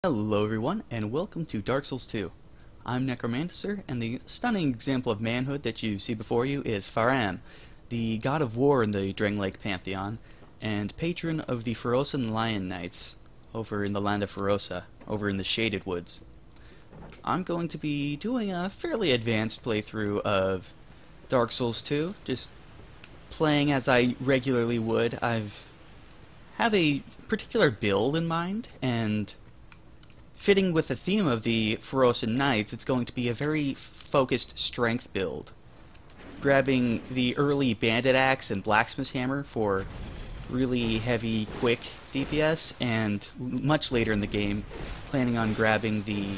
Hello everyone, and welcome to Dark Souls 2. I'm Necromancer, and the stunning example of manhood that you see before you is Faraam, the god of war in the Drangleic pantheon, and patron of the Ferosan Lion Knights, over in the land of Ferosa, over in the Shaded Woods. I'm going to be doing a fairly advanced playthrough of Dark Souls 2, just playing as I regularly would. Have a particular build in mind, and fitting with the theme of the Ferosan Knights, it's going to be a very focused strength build. Grabbing the early Bandit Axe and Blacksmith's Hammer for really heavy, quick DPS, and much later in the game, planning on grabbing the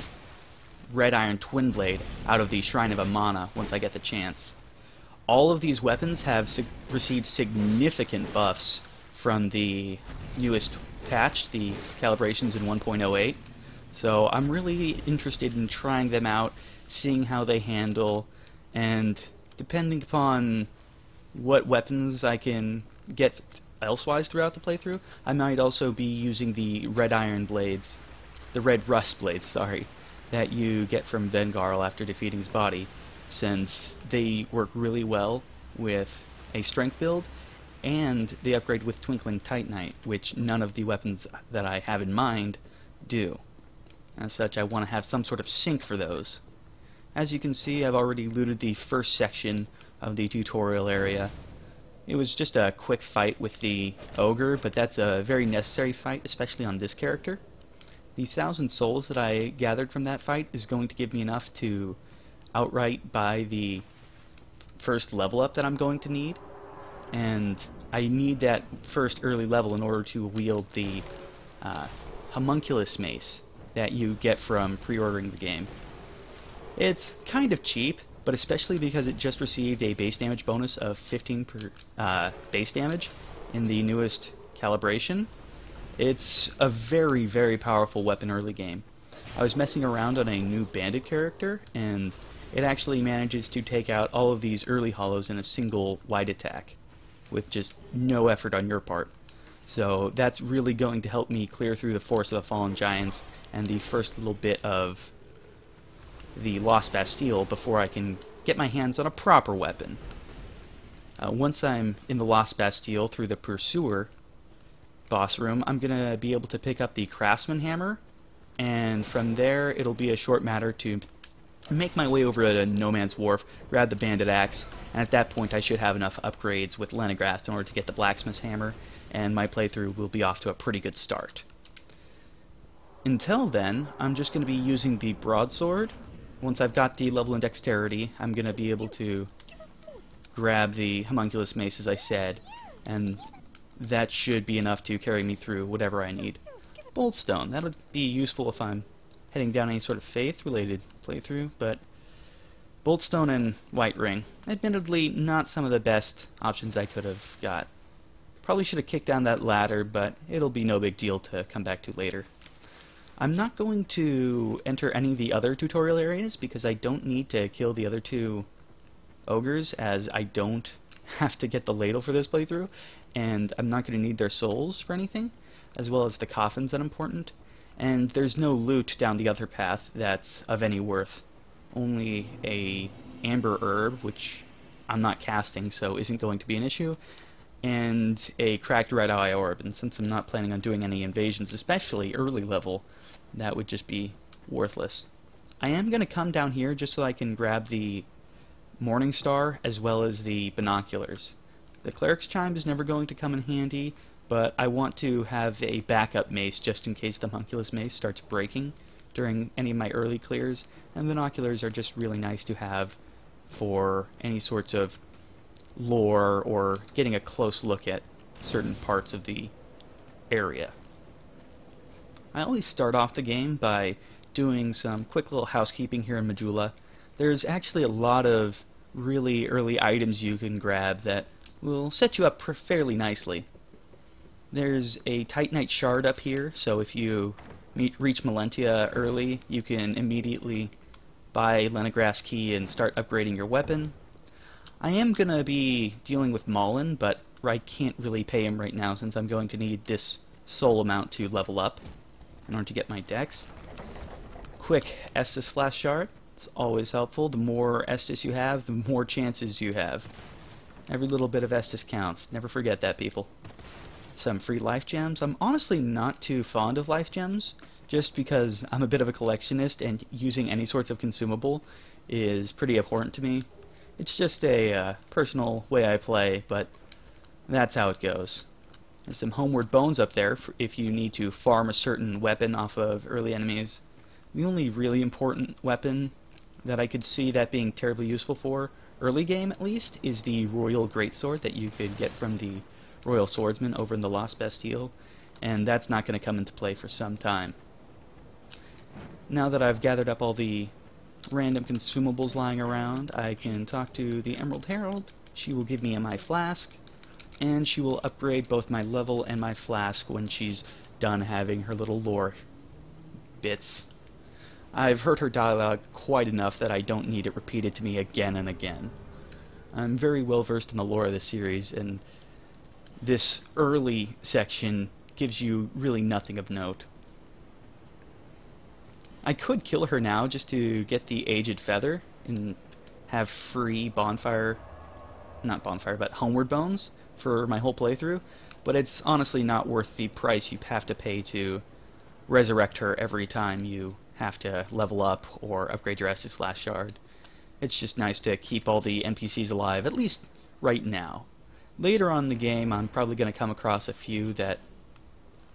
Red Iron Twin Blade out of the Shrine of Amana once I get the chance. All of these weapons have received significant buffs from the newest patch, the calibrations in 1.08. So I'm really interested in trying them out, seeing how they handle, and depending upon what weapons I can get elsewise throughout the playthrough, I might also be using the Red Iron Blades, the Red Rust Blades, sorry, that you get from Vengarl after defeating his body, since they work really well with a strength build, and they upgrade with Twinkling Titanite, which none of the weapons that I have in mind do. As such, I want to have some sort of sync for those. As you can see, I've already looted the first section of the tutorial area. It was just a quick fight with the ogre, but that's a very necessary fight, especially on this character. The 1,000 souls that I gathered from that fight is going to give me enough to outright buy the first level up that I'm going to need, and I need that first early level in order to wield the homunculus mace that you get from pre-ordering the game. It's kind of cheap, but especially because it just received a base damage bonus of 15 base damage in the newest calibration. It's a very, very powerful weapon early game. I was messing around on a new bandit character, and it actually manages to take out all of these early hollows in a single light attack, with just no effort on your part. So that's really going to help me clear through the Forest of the Fallen Giants and the first little bit of the Lost Bastille before I can get my hands on a proper weapon. Once I'm in the Lost Bastille through the Pursuer boss room, I'm going to be able to pick up the Craftsman Hammer, and from there it'll be a short matter to make my way over to No Man's Wharf, grab the Bandit Axe, and at that point I should have enough upgrades with Leningrad in order to get the Blacksmith's Hammer, and my playthrough will be off to a pretty good start. Until then, I'm just going to be using the broadsword. Once I've got the level in dexterity, I'm going to be able to grab the homunculus mace, as I said, and that should be enough to carry me through whatever I need. Boldstone, that would be useful if I'm heading down any sort of faith-related playthrough, but Boldstone and White Ring, admittedly not some of the best options I could have got. Probably should have kicked down that ladder, but it'll be no big deal to come back to later. I'm not going to enter any of the other tutorial areas because I don't need to kill the other two ogres, as I don't have to get the ladle for this playthrough, and I'm not going to need their souls for anything, as well as the coffins that are important, and there's no loot down the other path that's of any worth. Only a amber herb, which I'm not casting, so isn't going to be an issue, and a cracked red eye orb, and since I'm not planning on doing any invasions, especially early level, that would just be worthless. I am going to come down here just so I can grab the Morning Star as well as the binoculars. The Cleric's Chime is never going to come in handy, but I want to have a backup mace just in case the homunculus mace starts breaking during any of my early clears, and binoculars are just really nice to have for any sorts of lore or getting a close look at certain parts of the area. I always start off the game by doing some quick little housekeeping here in Majula. There's actually a lot of really early items you can grab that will set you up fairly nicely. There's a Titanite shard up here, so if you reach Melentia early, you can immediately buy Lenigras Key and start upgrading your weapon. I am going to be dealing with Mullen, but I can't really pay him right now since I'm going to need this soul amount to level up. in order to get my dex. Quick Estus Flash Shard. It's always helpful. The more Estus you have, the more chances you have. Every little bit of Estus counts. Never forget that, people. Some free life gems. I'm honestly not too fond of life gems, just because I'm a bit of a collectionist and using any sorts of consumable is pretty abhorrent to me. It's just a personal way I play, but that's how it goes. There's some homeward bones up there for if you need to farm a certain weapon off of early enemies. The only really important weapon that I could see that being terribly useful for, early game at least, is the Royal Greatsword that you could get from the Royal Swordsman over in the Lost Bastille, and that's not going to come into play for some time. Now that I've gathered up all the random consumables lying around, I can talk to the Emerald Herald. She will give me my flask, and she will upgrade both my level and my flask when she's done having her little lore bits. I've heard her dialogue quite enough that I don't need it repeated to me again and again. I'm very well versed in the lore of the series, and this early section gives you really nothing of note. I could kill her now just to get the Aged Feather and have free bonfire, not bonfire, but homeward bones for my whole playthrough, but it's honestly not worth the price you have to pay to resurrect her every time you have to level up or upgrade your Estus Flash Shard. It's just nice to keep all the NPCs alive, at least right now. Later on in the game, I'm probably going to come across a few that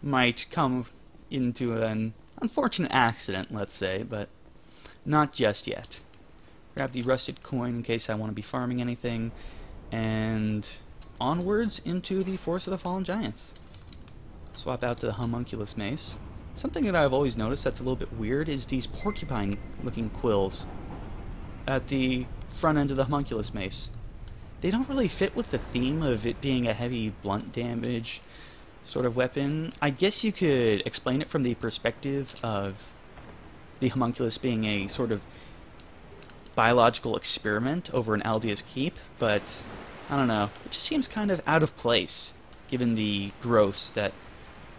might come into an unfortunate accident, let's say, but not just yet. Grab the rusted coin in case I want to be farming anything, and onwards into the Forest of the Fallen Giants. Swap out to the Homunculus Mace. Something that I've always noticed that's a little bit weird is these porcupine-looking quills at the front end of the Homunculus Mace. They don't really fit with the theme of it being a heavy blunt damage sort of weapon. I guess you could explain it from the perspective of the Homunculus being a sort of biological experiment over in Aldea's Keep, but I don't know. It just seems kind of out of place, given the growths that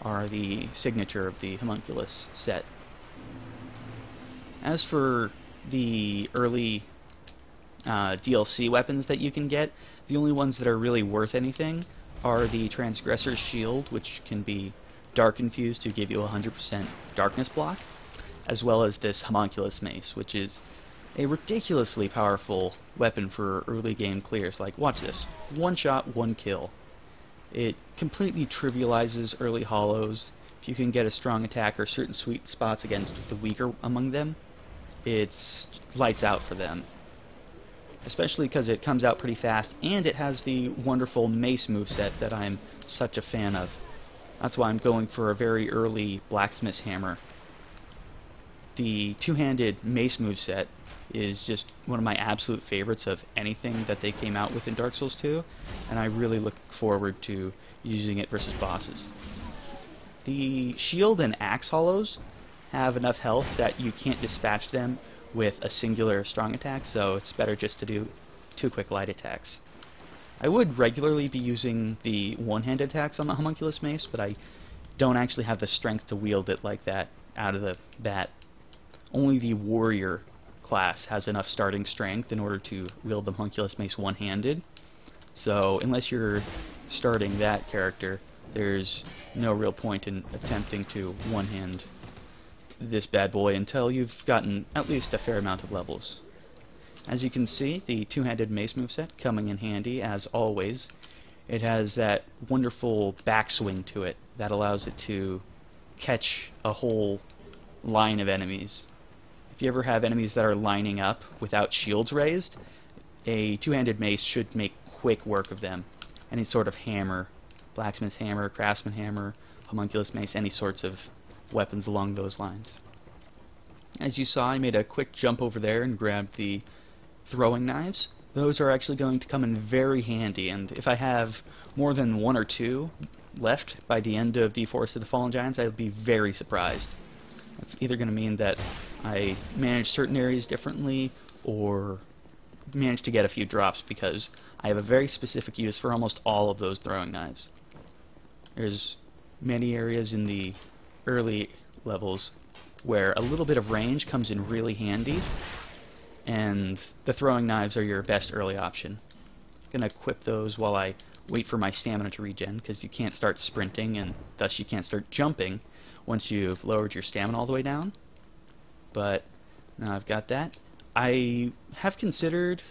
are the signature of the Homunculus set. As for the early DLC weapons that you can get, the only ones that are really worth anything are the Transgressor's Shield, which can be dark infused to give you 100% darkness block, as well as this Homunculus Mace, which is a ridiculously powerful weapon for early game clears. Like, watch this. One shot, one kill. It completely trivializes early hollows. If you can get a strong attack or certain sweet spots against the weaker among them, it's lights out for them. Especially because it comes out pretty fast, and it has the wonderful mace moveset that I'm such a fan of. That's why I'm going for a very early Blacksmith's Hammer. The two-handed mace moveset is just one of my absolute favorites of anything that they came out with in Dark Souls 2, and I really look forward to using it versus bosses. The shield and axe hollows have enough health that you can't dispatch them with a singular strong attack, so it's better just to do 2 quick light attacks. I would regularly be using the one-handed attacks on the Homunculus Mace, but I don't actually have the strength to wield it like that out of the bat. Only the warrior class has enough starting strength in order to wield the Homunculus Mace one-handed, so unless you're starting that character, there's no real point in attempting to one-hand this bad boy until you've gotten at least a fair amount of levels. As you can see, the two-handed mace moveset coming in handy as always. It has that wonderful backswing to it that allows it to catch a whole line of enemies. If you ever have enemies that are lining up without shields raised, a two-handed mace should make quick work of them. Any sort of hammer, blacksmith's hammer, craftsman hammer, homunculus mace, any sorts of weapons along those lines. As you saw, I made a quick jump over there and grabbed the throwing knives. Those are actually going to come in very handy, and if I have more than 1 or 2 left by the end of the Forest of the Fallen Giants, I would be very surprised. That's either going to mean that I manage certain areas differently, or manage to get a few drops, because I have a very specific use for almost all of those throwing knives. There's many areas in the early levels where a little bit of range comes in really handy, and the throwing knives are your best early option. I'm going to equip those while I wait for my stamina to regen, because you can't start sprinting, and thus you can't start jumping once you've lowered your stamina all the way down. But now I've got that. I have considered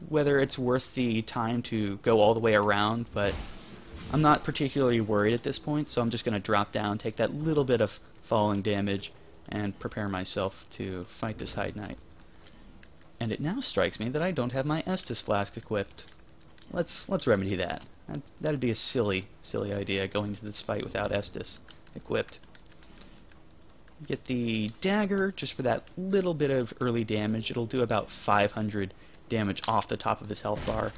whether it's worth the time to go all the way around, but I'm not particularly worried at this point, so I'm just going to drop down, take that little bit of falling damage, and prepare myself to fight this Hide Knight. And it now strikes me that I don't have my Estus Flask equipped. Let's remedy that. That'd be a silly idea, going to this fight without Estus equipped. Get the dagger just for that little bit of early damage. It'll do about 500 damage off the top of his health bar.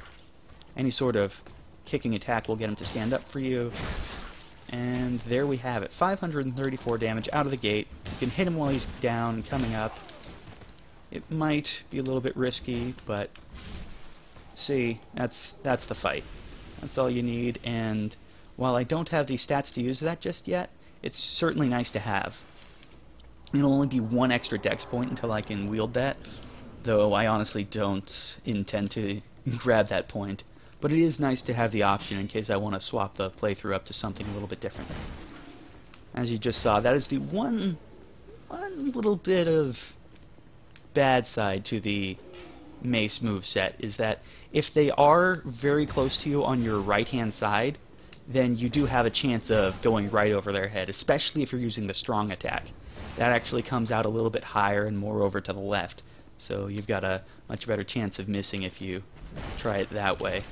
Any sort of kicking attack will get him to stand up for you. And there we have it. 534 damage out of the gate. You can hit him while he's down and coming up. It might be a little bit risky, but see, that's the fight. That's all you need, and while I don't have the stats to use that just yet, it's certainly nice to have. It'll only be one extra dex point until I can wield that, though I honestly don't intend to grab that point. But it is nice to have the option in case I want to swap the playthrough up to something a little bit different. As you just saw, that is the one little bit of bad side to the mace moveset, is that if they are very close to you on your right-hand side, then you do have a chance of going right over their head, especially if you're using the strong attack. That actually comes out a little bit higher and more over to the left, so you've got a much better chance of missing if you try it that way.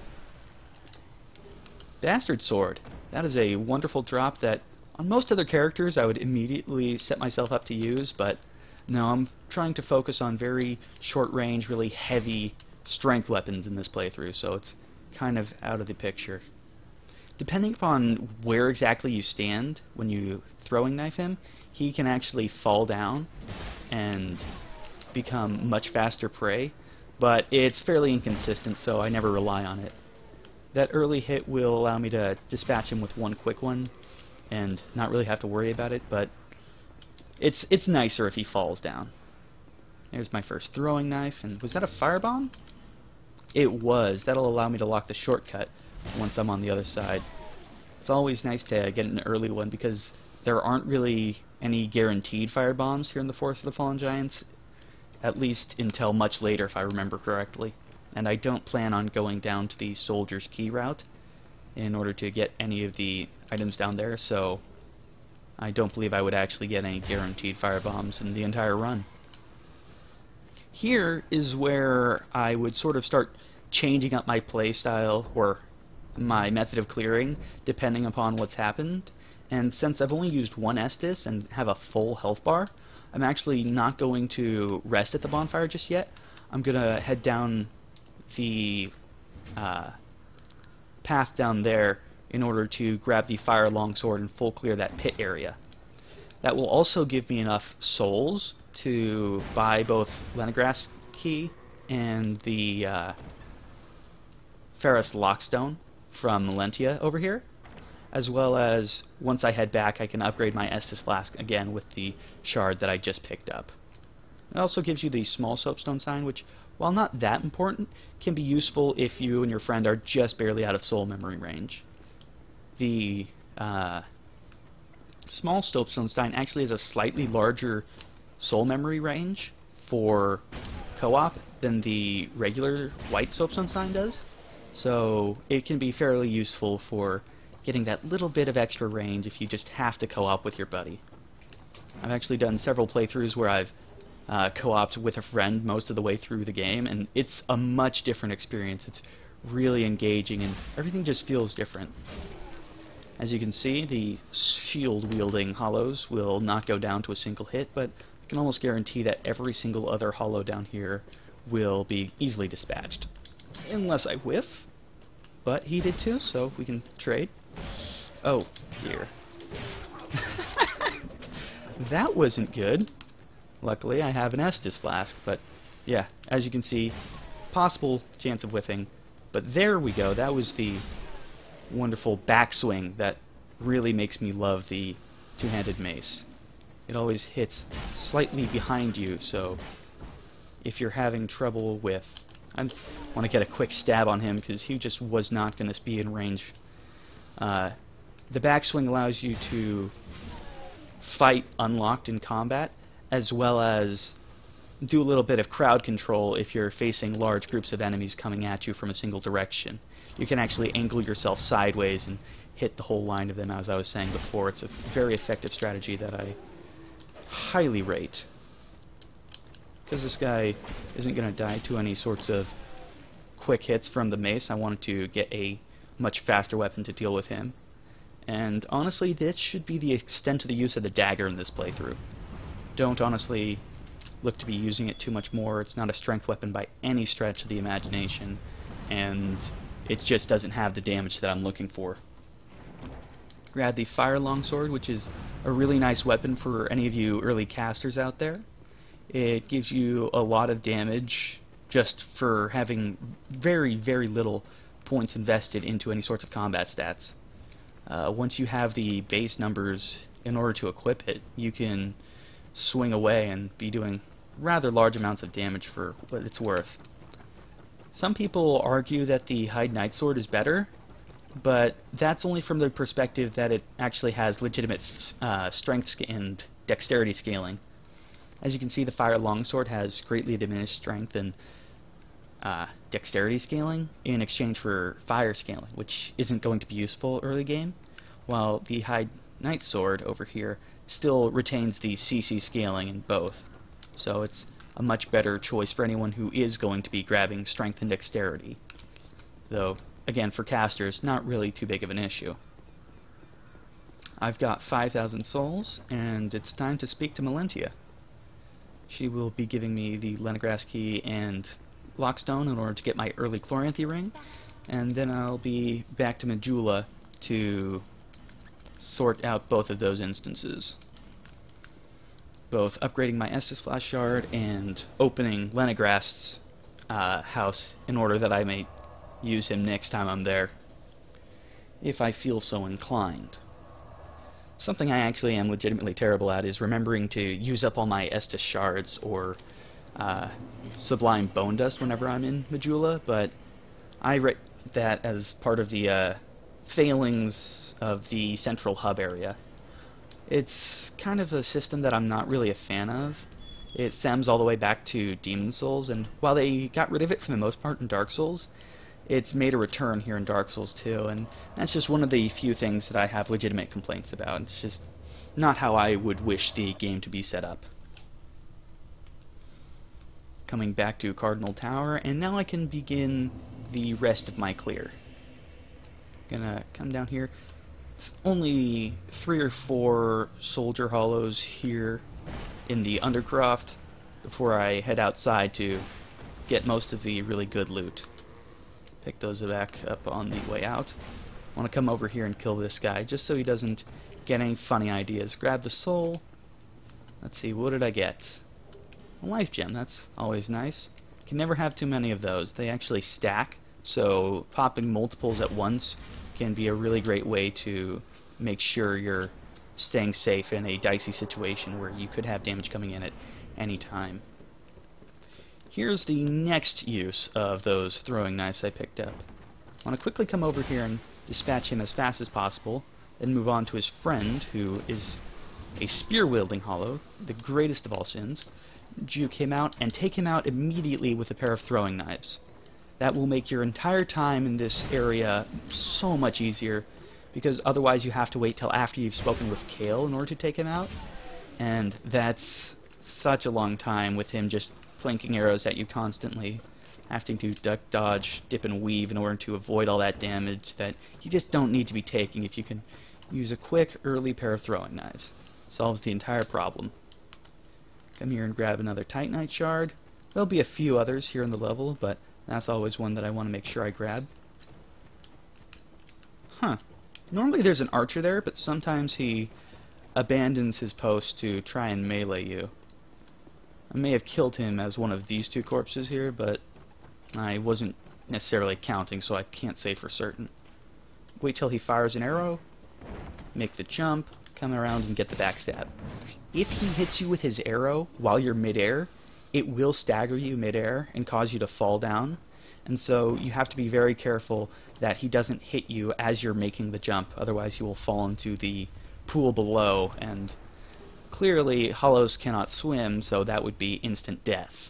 Bastard Sword. That is a wonderful drop that on most other characters I would immediately set myself up to use, but no, I'm trying to focus on very short range, really heavy strength weapons in this playthrough, so it's kind of out of the picture. Depending upon where exactly you stand when you throwing knife him, he can actually fall down and become much faster prey, but it's fairly inconsistent, so I never rely on it. That early hit will allow me to dispatch him with one quick one and not really have to worry about it, but it's nicer if he falls down. There's my first throwing knife, and was that a firebomb? It was. That'll allow me to lock the shortcut once I'm on the other side. It's always nice to get an early one because there aren't really any guaranteed firebombs here in the Forest of the Fallen Giants, at least until much later if I remember correctly. And I don't plan on going down to the Soldier's Key route in order to get any of the items down there, so I don't believe I would actually get any guaranteed firebombs in the entire run. Here is where I would sort of start changing up my playstyle or my method of clearing depending upon what's happened. And since I've only used one Estus and have a full health bar, I'm actually not going to rest at the bonfire just yet. I'm going to head down the path down there in order to grab the fire longsword and full clear that pit area. That will also give me enough souls to buy both Leningrass Key and the Ferrous Lockstone from Melentia over here, as well as once I head back I can upgrade my Estus Flask again with the shard that I just picked up. It also gives you the small soapstone sign, which, while not that important, can be useful if you and your friend are just barely out of soul memory range. The small soapstone sign actually has a slightly larger soul memory range for co-op than the regular white soapstone sign does, so it can be fairly useful for getting that little bit of extra range if you just have to co-op with your buddy. I've actually done several playthroughs where I've co-opted with a friend most of the way through the game, and it's a much different experience. It's really engaging and everything just feels different. As you can see, the shield-wielding hollows will not go down to a single hit, but I can almost guarantee that every single other hollow down here will be easily dispatched. Unless I whiff, but he did too, so we can trade. Oh, dear. That wasn't good. Luckily, I have an Estus Flask, but yeah, as you can see, possible chance of whiffing. But there we go, that was the wonderful backswing that really makes me love the two-handed mace. it always hits slightly behind you, so if you're having trouble with... I want to get a quick stab on him because he just was not going to be in range. The backswing allows you to fight unlocked in combat, as well as do a little bit of crowd control if you're facing large groups of enemies coming at you from a single direction. You can actually angle yourself sideways and hit the whole line of them, as I was saying before. It's a very effective strategy that I highly rate. Because this guy isn't going to die to any sorts of quick hits from the mace, I wanted to get a much faster weapon to deal with him. And honestly, this should be the extent of the use of the dagger in this playthrough. Don't honestly look to be using it too much more. It's not a strength weapon by any stretch of the imagination, and it just doesn't have the damage that I'm looking for. Grab the Fire Longsword, which is a really nice weapon for any of you early casters out there. It gives you a lot of damage just for having very, very little points invested into any sorts of combat stats. Once you have the base numbers in order to equip it, you can swing away and be doing rather large amounts of damage for what it's worth. Some people argue that the Hide Knight Sword is better, but that's only from the perspective that it actually has legitimate strength and dexterity scaling. As you can see, the Fire Longsword has greatly diminished strength and dexterity scaling in exchange for fire scaling, which isn't going to be useful early game, while the Hide Knight Sword over here still retains the CC scaling in both. So it's a much better choice for anyone who is going to be grabbing strength and dexterity. Though, again, for casters, not really too big of an issue. I've got 5,000 souls, and it's time to speak to Melentia. She will be giving me the Leningrass Key and Lockstone in order to get my early Chloranthy Ring, and then I'll be back to Majula to sort out both of those instances. Both upgrading my Estus Flash Shard and opening Leningrass's house in order that I may use him next time I'm there, if I feel so inclined. Something I actually am legitimately terrible at is remembering to use up all my Estus Shards or Sublime Bone Dust whenever I'm in Majula, but I rate that as part of the failings of the central hub area. It's kind of a system that I'm not really a fan of. It stems all the way back to Demon Souls, and while they got rid of it for the most part in Dark Souls, it's made a return here in Dark Souls 2, and that's just one of the few things that I have legitimate complaints about. It's just not how I would wish the game to be set up. Coming back to Cardinal Tower, and now I can begin the rest of my clear. Gonna come down here. Only 3 or 4 soldier hollows here in the Undercroft before I head outside to get most of the really good loot. Pick those back up on the way out. I want to come over here and kill this guy just so he doesn't get any funny ideas. Grab the soul. Let's see, what did I get? A life gem, that's always nice. Can never have too many of those. They actually stack, so popping multiples at once can be a really great way to make sure you're staying safe in a dicey situation where you could have damage coming in at any time. Here's the next use of those throwing knives I picked up. I want to quickly come over here and dispatch him as fast as possible, then move on to his friend, who is a spear-wielding hollow, the greatest of all sins. Juke him out and take him out immediately with a pair of throwing knives. That will make your entire time in this area so much easier, because otherwise you have to wait till after you've spoken with Kale in order to take him out, and that's such a long time with him just planking arrows at you constantly, having to duck, dodge, dip, and weave in order to avoid all that damage that you just don't need to be taking if you can use a quick, early pair of throwing knives. Solves the entire problem. Come here and grab another Titanite Shard. There'll be a few others here in the level, but that's always one that I want to make sure I grab. Huh. Normally there's an archer there, but sometimes he abandons his post to try and melee you. I may have killed him as one of these 2 corpses here, but I wasn't necessarily counting, so I can't say for certain. Wait till he fires an arrow, make the jump, come around and get the backstab. If he hits you with his arrow while you're midair, it will stagger you midair and cause you to fall down. And so you have to be very careful that he doesn't hit you as you're making the jump, otherwise you will fall into the pool below, and clearly hollows cannot swim, so that would be instant death.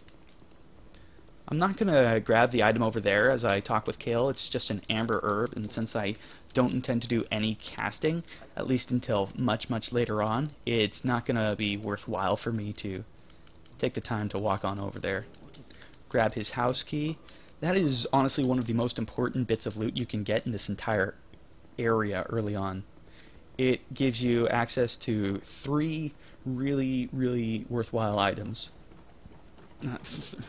I'm not going to grab the item over there as I talk with Kale. It's just an amber herb, and since I don't intend to do any casting, at least until much, much later on, it's not going to be worthwhile for me to take the time to walk on over there. Grab his house key. That is honestly one of the most important bits of loot you can get in this entire area early on. It gives you access to 3 really, really worthwhile items.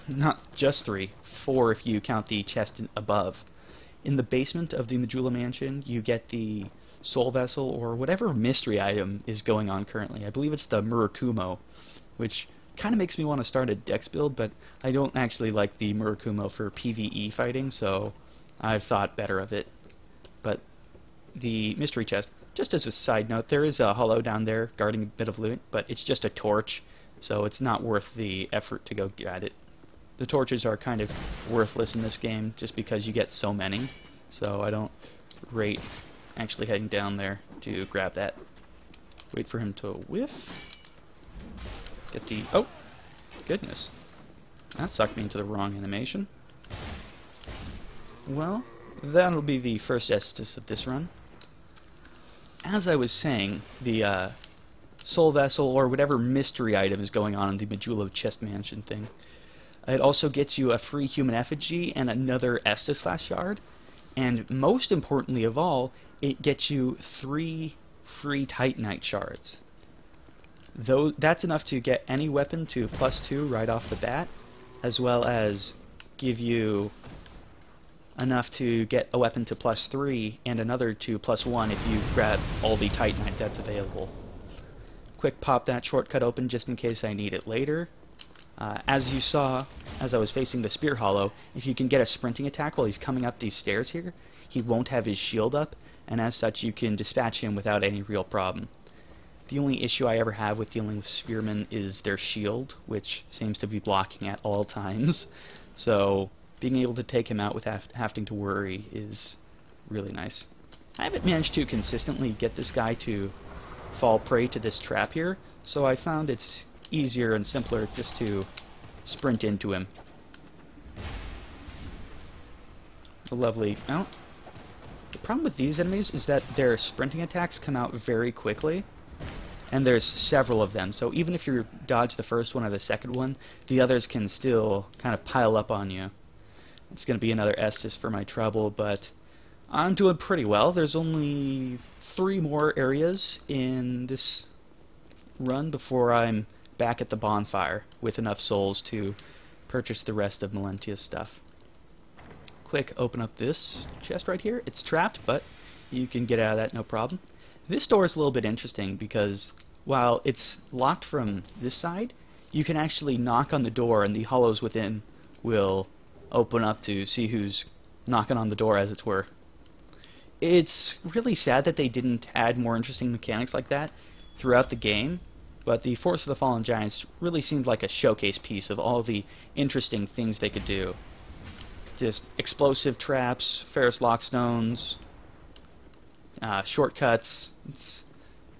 Not just 3, 4 if you count the chest above. In the basement of the Majula Mansion, you get the Soul Vessel, or whatever mystery item is going on currently. I believe it's the Murakumo, which kind of makes me want to start a dex build, but I don't actually like the Murakumo for PvE fighting, so I've thought better of it. But the mystery chest, just as a side note, there is a hollow down there guarding a bit of loot, but it's just a torch, so it's not worth the effort to go get it. The torches are kind of worthless in this game just because you get so many, so I don't rate actually heading down there to grab that. Wait for him to whiff. Get the... oh! Goodness. That sucked me into the wrong animation. Well, that'll be the first Estus of this run. As I was saying, the Soul Vessel, or whatever mystery item is going on in the Majula Chest Mansion thing, it also gets you a free human effigy and another Estus shard, and most importantly of all, it gets you 3 free Titanite shards. Though that's enough to get any weapon to +2 right off the bat, as well as give you enough to get a weapon to +3 and another to +1 if you grab all the Titanite that's available. Quick pop that shortcut open just in case I need it later. As you saw, as I was facing the Spear Hollow, if you can get a sprinting attack while he's coming up these stairs here, he won't have his shield up, and as such you can dispatch him without any real problem. The only issue I ever have with dealing with spearmen is their shield, which seems to be blocking at all times, so being able to take him out without having to worry is really nice. I haven't managed to consistently get this guy to fall prey to this trap here, so I found it's easier and simpler just to sprint into him. A lovely... oh. The problem with these enemies is that their sprinting attacks come out very quickly, and there's several of them, so even if you dodge the first one or the second one, the others can still kind of pile up on you. It's going to be another Estus for my trouble, but I'm doing pretty well. There's only 3 more areas in this run before I'm back at the bonfire with enough souls to purchase the rest of Melentia's stuff. Quick, open up this chest right here. It's trapped, but you can get out of that no problem. This door is a little bit interesting because while it's locked from this side, you can actually knock on the door and the hollows within will open up to see who's knocking on the door, as it were. It's really sad that they didn't add more interesting mechanics like that throughout the game, but the Force of the Fallen Giants really seemed like a showcase piece of all the interesting things they could do. Just explosive traps, Ferrous Lockstones, shortcuts. It's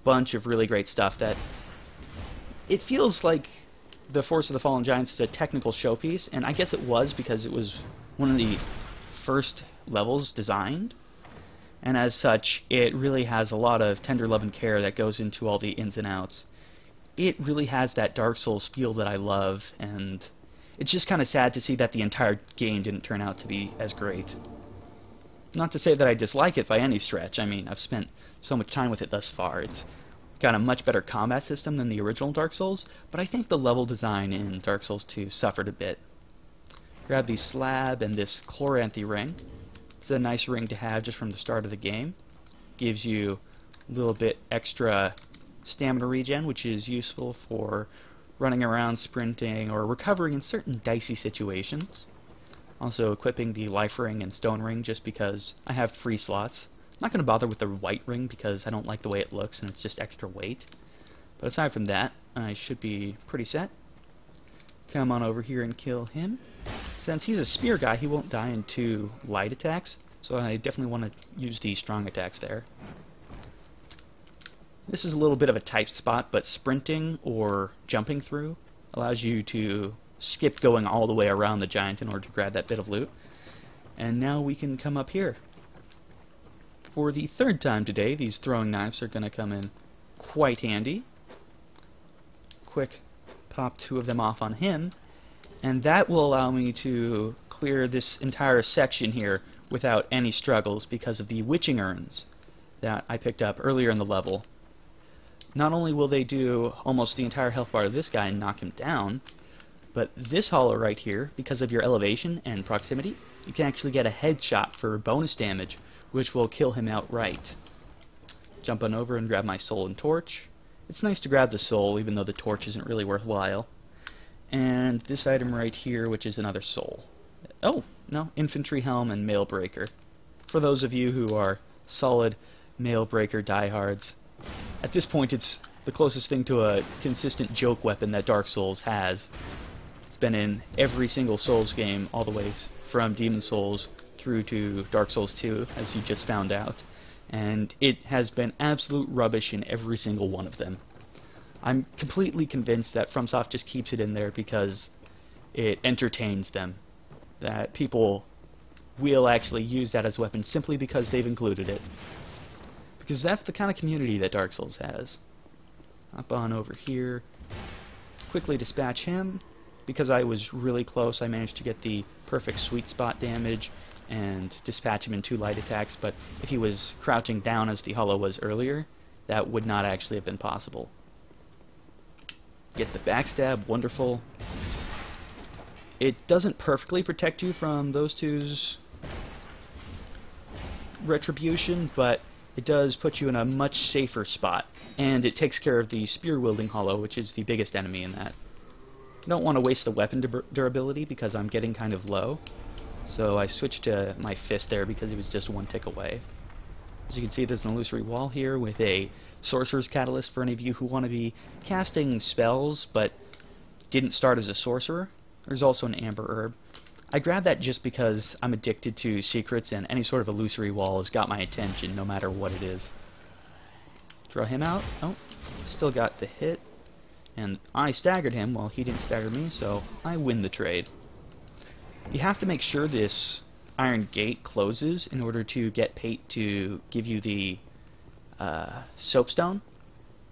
a bunch of really great stuff that it feels like the Force of the Fallen Giants is a technical showpiece, and I guess it was because it was one of the first levels designed, and as such it really has a lot of tender love and care that goes into all the ins and outs. It really has that Dark Souls feel that I love, and it's just kind of sad to see that the entire game didn't turn out to be as great. Not to say that I dislike it by any stretch. I mean, I've spent so much time with it thus far. It's got a much better combat system than the original Dark Souls, but I think the level design in Dark Souls 2 suffered a bit. Grab the slab and this Chloranthy ring. It's a nice ring to have just from the start of the game. Gives you a little bit extra stamina regen, which is useful for running around, sprinting, or recovering in certain dicey situations. Also equipping the life ring and stone ring just because I have free slots. Not going to bother with the white ring because I don't like the way it looks and it's just extra weight. But aside from that, I should be pretty set. Come on over here and kill him. Since he's a spear guy, he won't die in 2 light attacks, so I definitely want to use the strong attacks there. This is a little bit of a tight spot, but sprinting or jumping through allows you to skip going all the way around the giant in order to grab that bit of loot. And now we can come up here. For the 3rd time today, these throwing knives are going to come in quite handy. Quick pop 2 of them off on him, and that will allow me to clear this entire section here without any struggles because of the witching urns that I picked up earlier in the level. Not only will they do almost the entire health bar of this guy and knock him down, but this hollow right here, because of your elevation and proximity, you can actually get a headshot for bonus damage, which will kill him outright. Jump on over and grab my soul and torch. It's nice to grab the soul, even though the torch isn't really worthwhile. And this item right here, which is another soul. Oh, no, infantry helm and mail breaker. For those of you who are solid mail breaker diehards, at this point it's the closest thing to a consistent joke weapon that Dark Souls has. It's been in every single Souls game, all the way from Demon Souls through to Dark Souls 2, as you just found out, and it has been absolute rubbish in every single one of them. I'm completely convinced that FromSoft just keeps it in there because it entertains them, that people will actually use that as a weapon simply because they've included it. Because that's the kind of community that Dark Souls has. Hop on over here, quickly dispatch him. Because I was really close, I managed to get the perfect sweet spot damage and dispatch him in 2 light attacks, but if he was crouching down as the hollow was earlier, that would not actually have been possible. Get the backstab, wonderful. It doesn't perfectly protect you from those two's retribution, but it does put you in a much safer spot, and it takes care of the spear-wielding hollow, which is the biggest enemy in that. I don't want to waste the weapon durability because I'm getting kind of low, so I switched to my fist there because it was just 1 tick away. As you can see, there's an illusory wall here with a sorcerer's catalyst for any of you who want to be casting spells but didn't start as a sorcerer. There's also an amber herb. I grabbed that just because I'm addicted to secrets, and any sort of illusory wall has got my attention no matter what it is. Draw him out. Oh, still got the hit. And I staggered him while he didn't stagger me, so I win the trade. You have to make sure this iron gate closes in order to get Pate to give you the soapstone.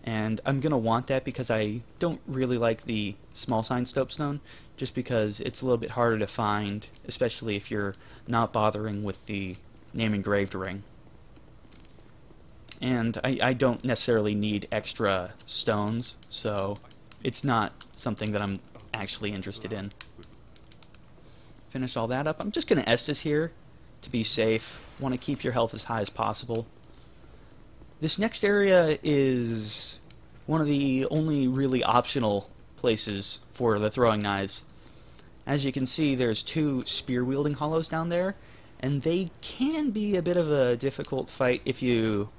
And I'm going to want that because I don't really like the small sign soapstone, just because it's a little bit harder to find, especially if you're not bothering with the name engraved ring. And I don't necessarily need extra stones, so it's not something that I'm actually interested in. Finish all that up. I'm just going to Estus here to be safe. Want to keep your health as high as possible. This next area is one of the only really optional places for the throwing knives. As you can see, there's 2 spear-wielding hollows down there, and they can be a bit of a difficult fight if you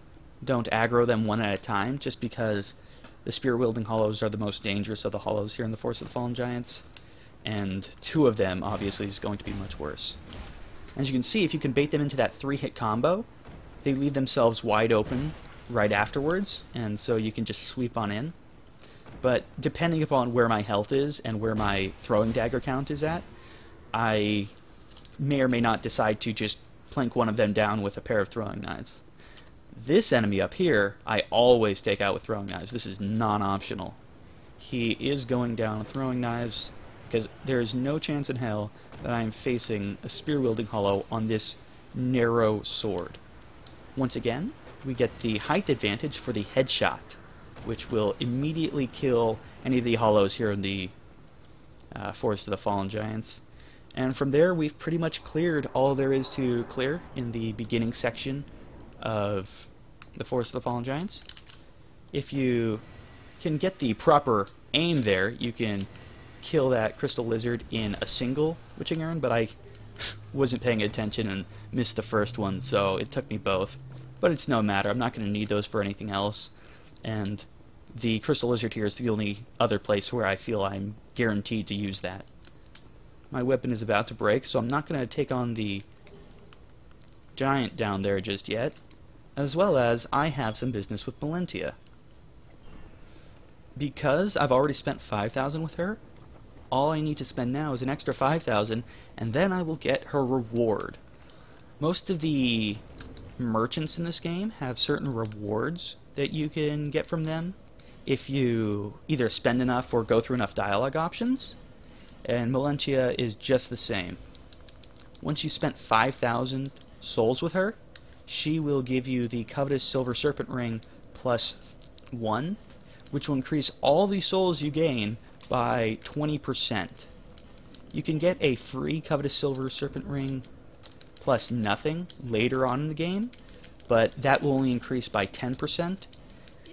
don't aggro them one at a time, just because the spear-wielding hollows are the most dangerous of the hollows here in the Force of the Fallen Giants, and 2 of them obviously is going to be much worse. As you can see, if you can bait them into that 3-hit combo, they leave themselves wide open right afterwards, and so you can just sweep on in. But depending upon where my health is and where my throwing dagger count is at, I may or may not decide to just plank one of them down with a pair of throwing knives. This enemy up here, I always take out with throwing knives. This is non-optional. He is going down with throwing knives because there is no chance in hell that I am facing a spear-wielding hollow on this narrow sword. Once again, we get the height advantage for the headshot, which will immediately kill any of the hollows here in the Forest of the Fallen Giants. And from there, we've pretty much cleared all there is to clear in the beginning section of the Forest of the Fallen Giants. If you can get the proper aim there, you can kill that crystal lizard in a single witching urn, but I wasn't paying attention and missed the first one, so it took me both. but it's no matter. I'm not going to need those for anything else, and the Crystal Lizard here is the only other place where I feel I'm guaranteed to use that. My weapon is about to break, so I'm not going to take on the giant down there just yet, as well as I have some business with Melentia. Because I've already spent 5,000 with her, all I need to spend now is an extra 5,000, and then I will get her reward. Most of the merchants in this game have certain rewards that you can get from them if you either spend enough or go through enough dialogue options, and Melentia is just the same. Once you spent 5,000 souls with her, she will give you the covetous silver serpent ring plus 1, which will increase all the souls you gain by 20%. You can get a free covetous silver serpent ring plus nothing later on in the game, but that will only increase by 10%.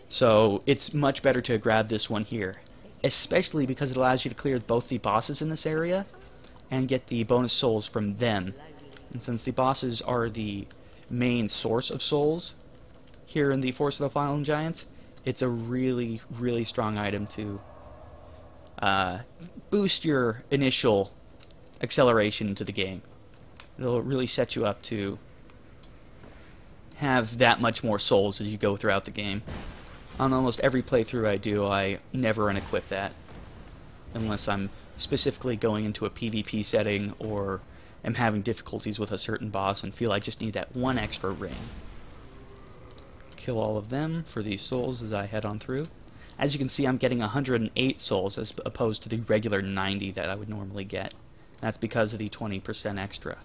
So it's much better to grab this one here, especially because it allows you to clear both the bosses in this area and get the bonus souls from them. And since the bosses are the main source of souls here in the Force of the Fallen Giants, it's a really, really strong item to boost your initial acceleration into the game. It'll really set you up to have that much more souls as you go throughout the game. On almost every playthrough I do, I never unequip that, unless I'm specifically going into a PvP setting or am having difficulties with a certain boss and feel I just need that one extra ring. Kill all of them for these souls as I head on through. As you can see, I'm getting 108 souls as opposed to the regular 90 that I would normally get. That's because of the 20% extra.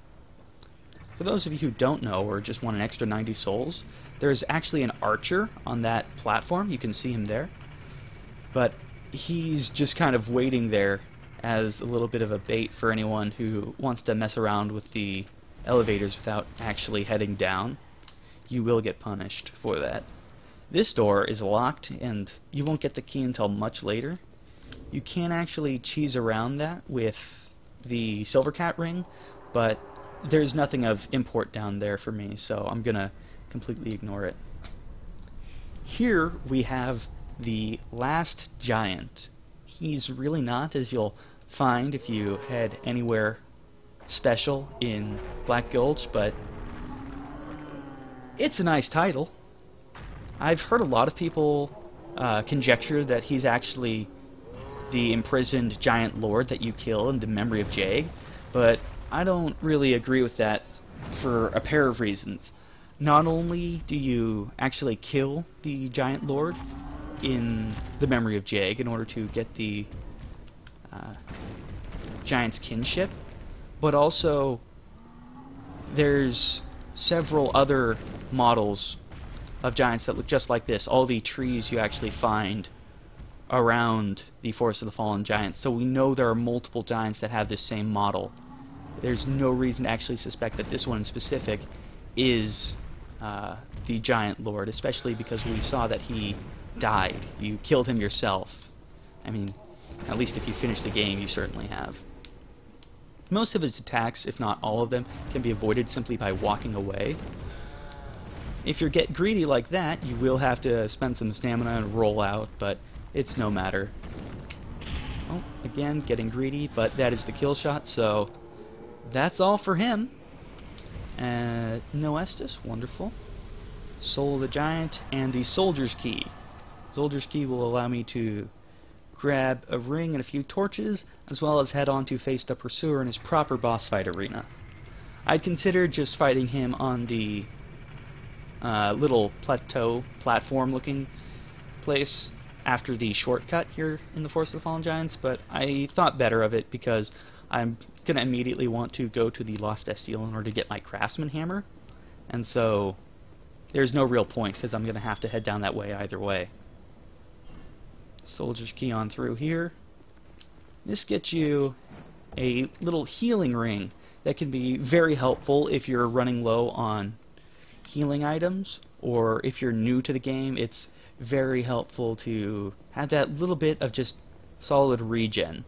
For those of you who don't know or just want an extra 90 souls, there's actually an archer on that platform. You can see him there. But he's just kind of waiting there as a little bit of a bait for anyone who wants to mess around with the elevators without actually heading down. You will get punished for that. This door is locked, and you won't get the key until much later. You can actually cheese around that with the Silver Cat ring, but there's nothing of import down there for me, so I'm gonna completely ignore it. Here we have the last giant. He's really not, as you'll find if you head anywhere special in Black Gulch, but it's a nice title. I've heard a lot of people conjecture that he's actually the imprisoned giant lord that you kill in the memory of Jag, but I don't really agree with that for a pair of reasons. Not only do you actually kill the giant lord in the memory of Jag in order to get the giant's kinship, but also there's several other models of giants that look just like this. All the trees you actually find around the Forest of the Fallen Giants, so we know there are multiple giants that have this same model. There's no reason to actually suspect that this one in specific is the giant lord, especially because we saw that he died. You killed him yourself. I mean, at least if you finish the game, you certainly have. Most of his attacks, if not all of them, can be avoided simply by walking away. If you get greedy like that, you will have to spend some stamina and roll out, but it's no matter. Oh, again, getting greedy, but that is the kill shot, so that's all for him. No Estus, wonderful. Soul of the Giant, and the Soldier's Key. Soldier's Key will allow me to grab a ring and a few torches, as well as head on to face the Pursuer in his proper boss fight arena. I'd consider just fighting him on the little plateau, platform-looking place after the shortcut here in the Force of the Fallen Giants, but I thought better of it because I'm going to immediately want to go to the Lost Bastille in order to get my Craftsman Hammer, and so there's no real point because I'm going to have to head down that way either way. Soldier's Key on through here. This gets you a little healing ring that can be very helpful if you're running low on healing items, or if you're new to the game, it's very helpful to have that little bit of just solid regen.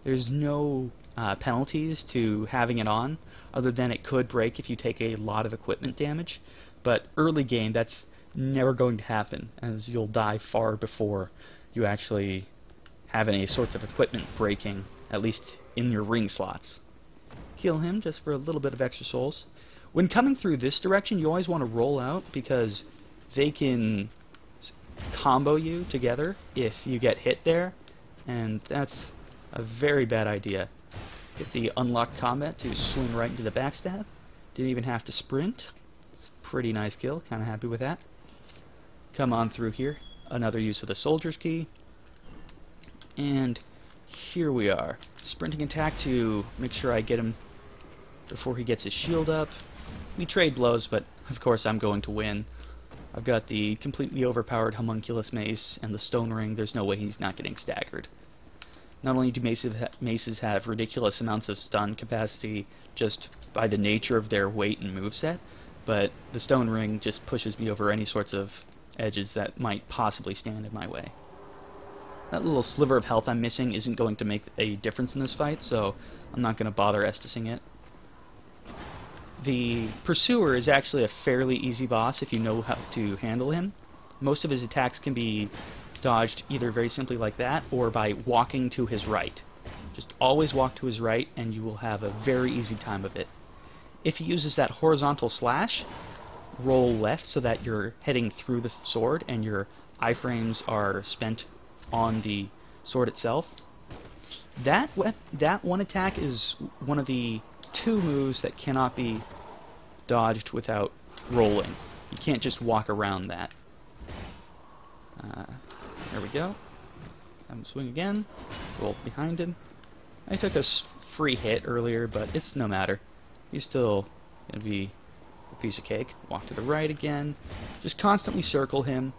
There's no penalties to having it on, other than it could break if you take a lot of equipment damage, but early game, that's never going to happen, as you'll die far before you actually have any sorts of equipment breaking, at least in your ring slots. Heal him just for a little bit of extra souls. When coming through this direction, you always want to roll out, because they can combo you together if you get hit there, and that's a very bad idea. Hit the unlocked combat to swing right into the backstab. Didn't even have to sprint. It's a pretty nice kill, kind of happy with that. Come on through here. Another use of the soldier's key. And here we are. Sprinting attack to make sure I get him before he gets his shield up. We trade blows, but of course I'm going to win. I've got the completely overpowered homunculus mace and the stone ring. There's no way he's not getting staggered. Not only do maces have ridiculous amounts of stun capacity just by the nature of their weight and moveset, but the stone ring just pushes me over any sorts of edges that might possibly stand in my way. That little sliver of health I'm missing isn't going to make a difference in this fight, so I'm not going to bother estusing it. The Pursuer is actually a fairly easy boss if you know how to handle him. Most of his attacks can be dodged either very simply like that, or by walking to his right. Just always walk to his right, and you will have a very easy time of it. If he uses that horizontal slash, roll left so that you're heading through the sword and your iframes are spent on the sword itself. That one attack is one of the two moves that cannot be dodged without rolling. You can't just walk around that. There we go. Have him swing again. Roll behind him. I took a free hit earlier, but it's no matter. He's still going to be a piece of cake. Walk to the right again. Just constantly circle him.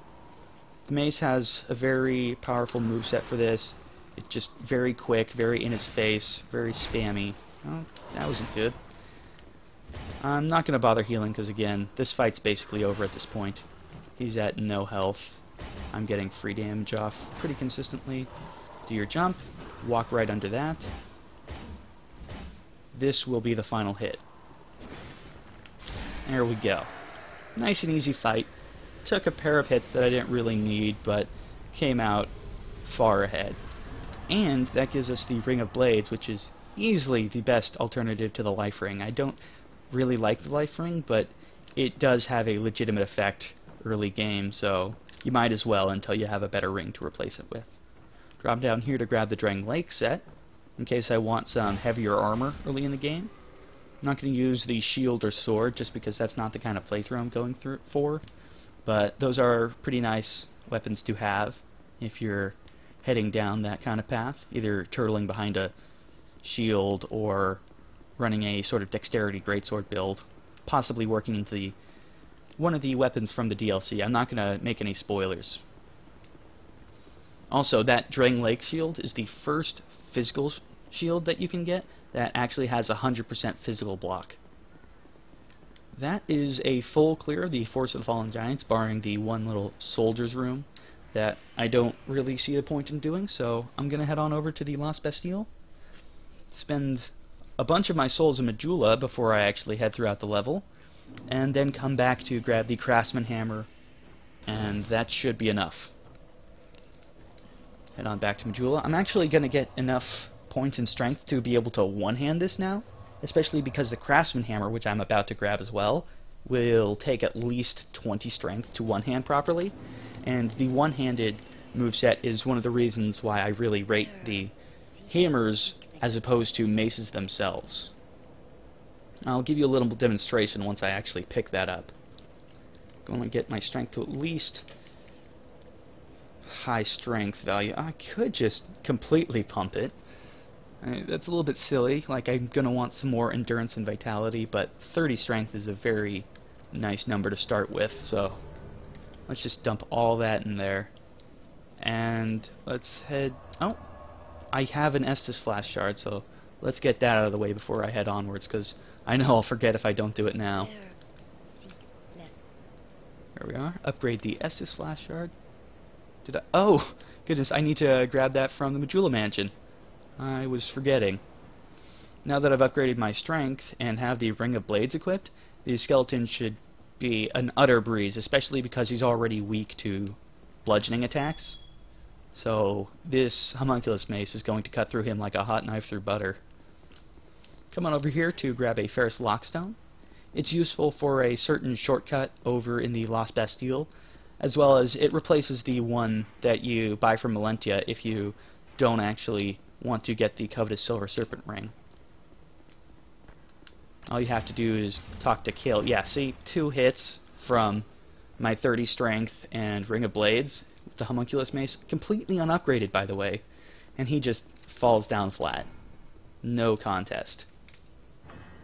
The mace has a very powerful moveset for this. It's just very quick, very in his face, very spammy. Oh, that wasn't good. I'm not going to bother healing because, again, this fight's basically over at this point. He's at no health. I'm getting free damage off pretty consistently. Do your jump. Walk right under that. This will be the final hit. There we go. Nice and easy fight. Took a pair of hits that I didn't really need, but came out far ahead. And that gives us the Ring of Blades, which is easily the best alternative to the life ring. I don't really like the life ring, but it does have a legitimate effect early game, so you might as well until you have a better ring to replace it with. Drop down here to grab the Drang Lake set, in case I want some heavier armor early in the game. I'm not going to use the shield or sword, just because that's not the kind of playthrough I'm going for, but those are pretty nice weapons to have if you're heading down that kind of path, either turtling behind a shield or running a sort of dexterity greatsword build, possibly working into one of the weapons from the DLC. I'm not going to make any spoilers. Also, that Drang Lake shield is the first physical shield that you can get that actually has 100% physical block. That is a full clear of the Force of the Fallen Giants, barring the one little soldier's room that I don't really see a point in doing, so I'm going to head on over to the Lost Bastille, spend a bunch of my souls in Medulla before I actually head throughout the level, and then come back to grab the Craftsman Hammer, and that should be enough. Head on back to Medulla. I'm actually going to get enough points in strength to be able to one-hand this now, especially because the Craftsman Hammer, which I'm about to grab as well, will take at least 20 strength to one-hand properly, and the one-handed moveset is one of the reasons why I really rate the hammers as opposed to maces themselves. I'll give you a little demonstration once I actually pick that up. Going to get my strength to at least high strength value. I could just completely pump it. That's a little bit silly, like I'm going to want some more endurance and vitality, but 30 strength is a very nice number to start with, so let's just dump all that in there. And let's head... Oh! I have an Estus Flash Shard, so let's get that out of the way before I head onwards, because I know I'll forget if I don't do it now. There we are. Upgrade the Estus Flash Shard. Did I... Oh! Goodness, I need to grab that from the Medulla Mansion. I was forgetting. Now that I've upgraded my strength and have the Ring of Blades equipped, the skeleton should be an utter breeze, especially because he's already weak to bludgeoning attacks. So this homunculus mace is going to cut through him like a hot knife through butter. Come on over here to grab a Ferrous Lockstone. It's useful for a certain shortcut over in the Lost Bastille, as well as it replaces the one that you buy from Melentia if you don't actually want to get the covetous Silver Serpent Ring. All you have to do is talk to Kale. Yeah, see, 2 hits from my 30 strength and Ring of Blades with the homunculus mace, completely unupgraded by the way, and he just falls down flat. No contest.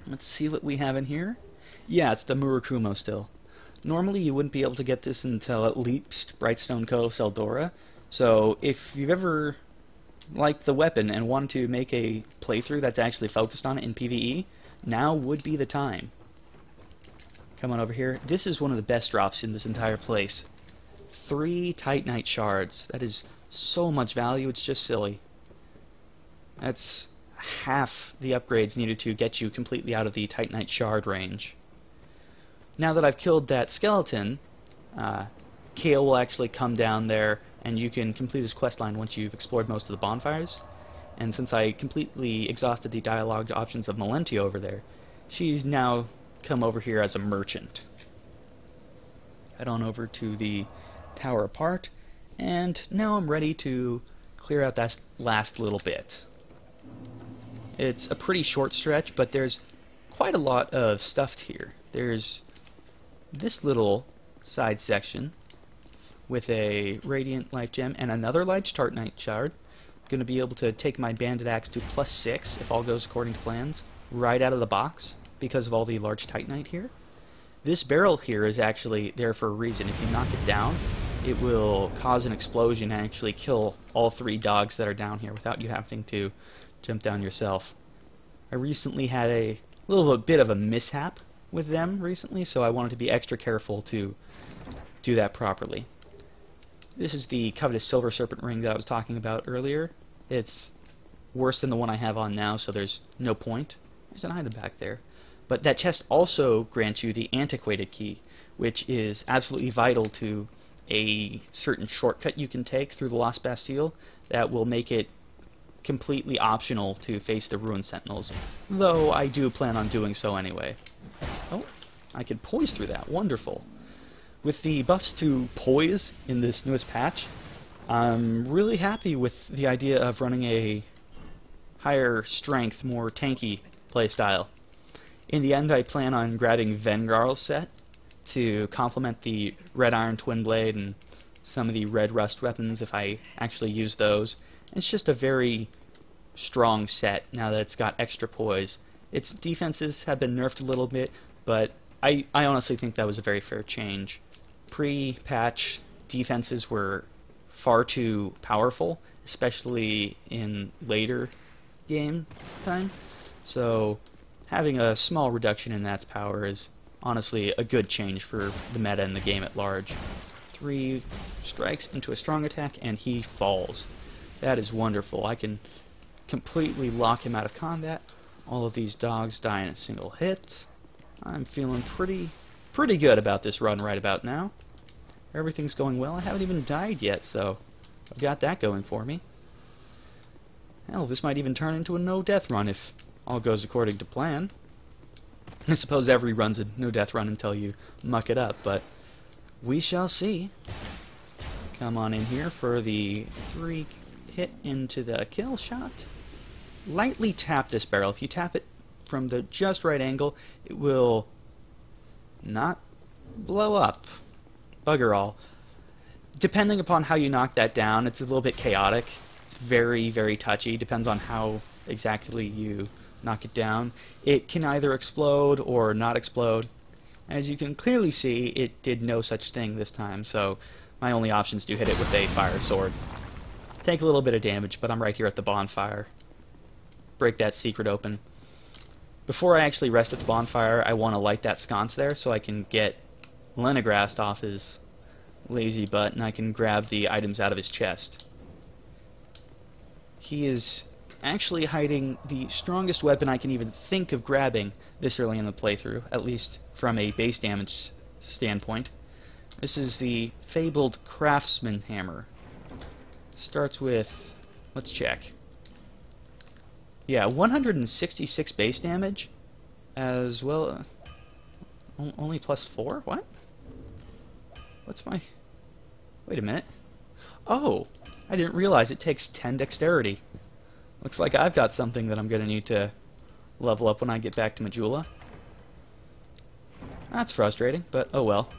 Let's see what we have in here. Yeah, it's the Murakumo still. Normally you wouldn't be able to get this until at least Brightstone Cove Seldora, so if you've ever liked the weapon and wanted to make a playthrough that's actually focused on it in PvE, now would be the time. Come on over here. This is one of the best drops in this entire place. 3 Titanite shards. That is so much value, it's just silly. That's half the upgrades needed to get you completely out of the Titanite shard range. Now that I've killed that skeleton, Kale will actually come down there and you can complete his questline once you've explored most of the bonfires. And since I completely exhausted the dialogue options of Melentia over there, she's now come over here as a merchant. Head on over to the Tower Apart, and now I'm ready to clear out that last little bit. It's a pretty short stretch, but there's quite a lot of stuff here. There's this little side section with a Radiant Life Gem and another large Titanite shard. Going to be able to take my Bandit Axe to +6 if all goes according to plans right out of the box because of all the large Titanite here. This barrel here is actually there for a reason. If you knock it down, it will cause an explosion and actually kill all 3 dogs that are down here without you having to jump down yourself. I recently had a little bit of a mishap with them recently, so I wanted to be extra careful to do that properly. This is the covetous Silver Serpent Ring that I was talking about earlier. It's worse than the one I have on now, so there's no point. There's an item back there. But that chest also grants you the Antiquated Key, which is absolutely vital to a certain shortcut you can take through the Lost Bastille that will make it completely optional to face the Ruined Sentinels, though I do plan on doing so anyway. Oh, I could poise through that. Wonderful. With the buffs to poise in this newest patch, I'm really happy with the idea of running a higher strength, more tanky playstyle. In the end, I plan on grabbing Vengarl's set to complement the Red Iron Twin Blade and some of the Red Rust weapons if I actually use those. It's just a very strong set now that it's got extra poise. Its defenses have been nerfed a little bit, but I honestly think that was a very fair change. Pre-patch defenses were far too powerful, especially in later game time, so having a small reduction in that's power is honestly a good change for the meta and the game at large. 3 strikes into a strong attack and he falls. That is wonderful. I can completely lock him out of combat. All of these dogs die in a single hit. I'm feeling pretty good about this run right about now. Everything's going well. I haven't even died yet, so I've got that going for me. Hell, this might even turn into a no-death run if all goes according to plan. I suppose every run's a no-death run until you muck it up, but we shall see. Come on in here for the 3 hit into the kill shot. Lightly tap this barrel. If you tap it from the just right angle, it will not blow up. Bugger all. Depending upon how you knock that down, it's a little bit chaotic. It's very, very touchy. Depends on how exactly you knock it down. It can either explode or not explode. As you can clearly see, it did no such thing this time, so my only option is to hit it with a fire sword. Take a little bit of damage, but I'm right here at the bonfire. Break that secret open. Before I actually rest at the bonfire, I want to light that sconce there so I can get Lenegrast off his lazy butt and I can grab the items out of his chest. He is actually hiding the strongest weapon I can even think of grabbing this early in the playthrough, at least from a base damage standpoint. This is the fabled craftsman hammer. Starts with, let's check. Yeah, 166 base damage, as well. Only +4? What? What's my... Wait a minute. Oh, I didn't realize it takes 10 dexterity. Looks like I've got something that I'm going to need to level up when I get back to Majula. That's frustrating, but oh well.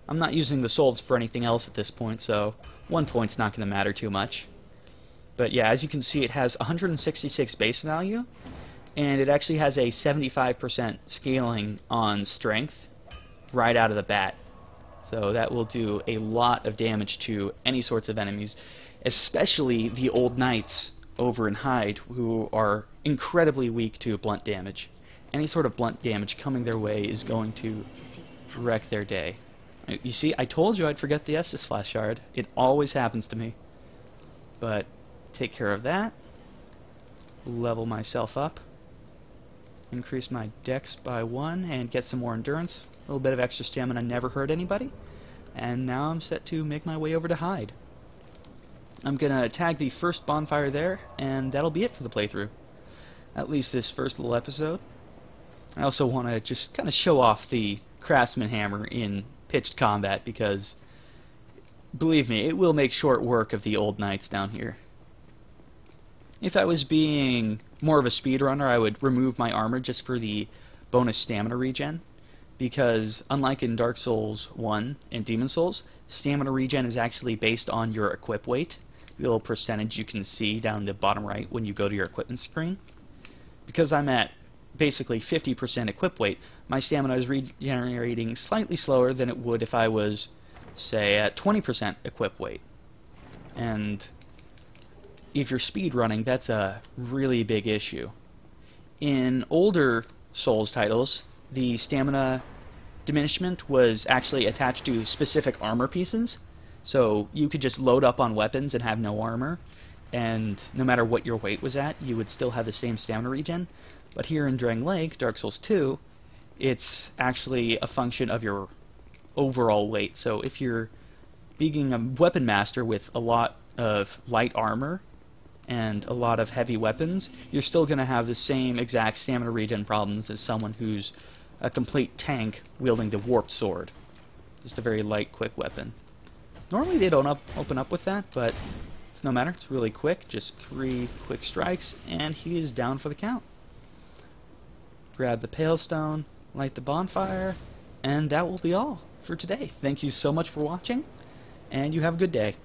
I'm not using the souls for anything else at this point, so 1 point's not going to matter too much. But yeah, as you can see, it has 166 base value, and it actually has a 75% scaling on strength right out of the bat. So that will do a lot of damage to any sorts of enemies, especially the old knights over in Hyde, who are incredibly weak to blunt damage. Any sort of blunt damage coming their way is going to wreck their day. You see, I told you I'd forget the Estus Flash Shard. It always happens to me. But take care of that. Level myself up. Increase my dex by 1 and get some more endurance. A little bit of extra stamina never hurt anybody. And now I'm set to make my way over to Hyde. I'm gonna tag the first bonfire there, and that'll be it for the playthrough. At least this first little episode. I also want to just kind of show off the Craftsman Hammer in pitched combat, because believe me, it will make short work of the old knights down here. If I was being more of a speedrunner, I would remove my armor just for the bonus stamina regen, because unlike in Dark Souls 1 and Demon Souls, stamina regen is actually based on your equip weight, the little percentage you can see down the bottom right when you go to your equipment screen. Because I'm at basically 50% equip weight, my stamina is regenerating slightly slower than it would if I was, say, at 20% equip weight. And if you're speedrunning, that's a really big issue. In older Souls titles, the stamina diminishment was actually attached to specific armor pieces, so you could just load up on weapons and have no armor, and no matter what your weight was at, you would still have the same stamina regen. But here in Drang Lake, Dark Souls 2, it's actually a function of your overall weight. So if you're being a weapon master with a lot of light armor and a lot of heavy weapons, you're still going to have the same exact stamina regen problems as someone who's a complete tank wielding the warped sword. Just a very light, quick weapon. Normally they don't open up with that, but it's no matter. It's really quick. Just 3 quick strikes, and he is down for the count. Grab the Pale Stone, light the bonfire, and that will be all for today. Thank you so much for watching, and you have a good day.